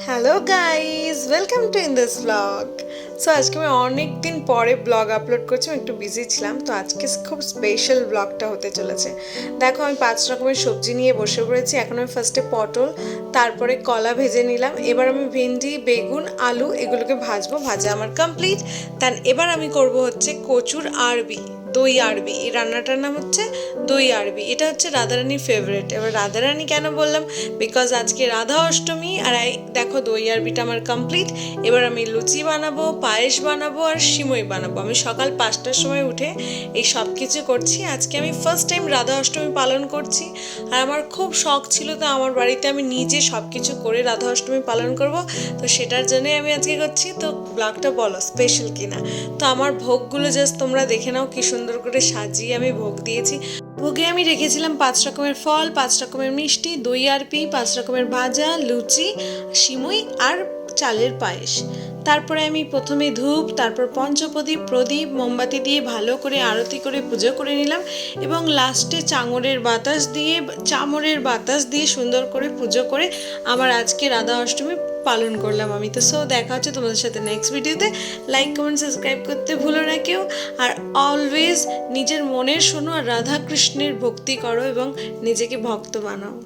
Hello guys, welcome to in this blog. So আজকে আমি অনেক দিন পরে ব্লগ আপলোড করছি, আমি একটু বিজি ছিলাম। তো আজকে খুব স্পেশাল ব্লগটা হতে চলেছে। দেখো, আমি 5 রকমের সবজি নিয়ে বসে পড়েছি। এখন আমি ফার্স্টে পটল, তারপরে কলা ভেজে নিলাম। এবার আমি ভেন্ডি, বেগুন, আলু এগুলোকে ভাজবো। ভাজা আমার কমপ্লিট। এবার আমি করব হচ্ছে কচুর আরবি, দই আরবি। এই রান্নাটার নাম হচ্ছে দই আরবি। এটা হচ্ছে রাধারানীর ফেভারিট। এবার রাধারানী কেন বললাম? বিকজ আজকে রাধা অষ্টমী। আর দেখো, দই আরবিটা আমার কমপ্লিট। এবার আমি লুচি বানাবো, পায়েস বানাবো আর সিমই বানাবো। আমি সকাল 5টার সময় উঠে এই সব কিছু করছি। আজকে আমি ফার্স্ট টাইম রাধা অষ্টমী পালন করছি। আর আমার খুব শখ ছিল, তো আমার বাড়িতে আমি নিজে সব কিছু করে রাধা অষ্টমী পালন করব। তো সেটার জন্যই আমি আজকে করছি। তো ব্লগটা বলো স্পেশাল কিনা। তো আমার ভোগগুলো জাস্ট তোমরা দেখে নাও, কি সুন্দর করে সাজিয়ে আমি ভোগ দিয়েছি। ভোগে আমি রেখেছিলাম 5 রকমের ফল, 5 রকমের মিষ্টি, দই আরপি, 5 রকমের ভাজা, লুচি, সিমুই আর চালের পায়েস। তারপরে আমি প্রথমে ধূপ, তারপর পঞ্চপ্রদীপ, প্রদীপ, মোমবাতি দিয়ে ভালো করে আরতি করে পুজো করে নিলাম। এবং লাস্টে চামরের বাতাস দিয়ে সুন্দর করে পুজো করে আমার আজকে রাধা অষ্টমী পালন করলাম আমি। তো দেখা হচ্ছে তোমাদের সাথে নেক্সট ভিডিওতে। লাইক, কমেন্ট, সাবস্ক্রাইব করতে ভুলো না কেউ। আর অলওয়েজ নিজের মনের শোনো আর রাধা কৃষ্ণের ভক্তি করো এবং নিজেকে ভক্ত বানাও।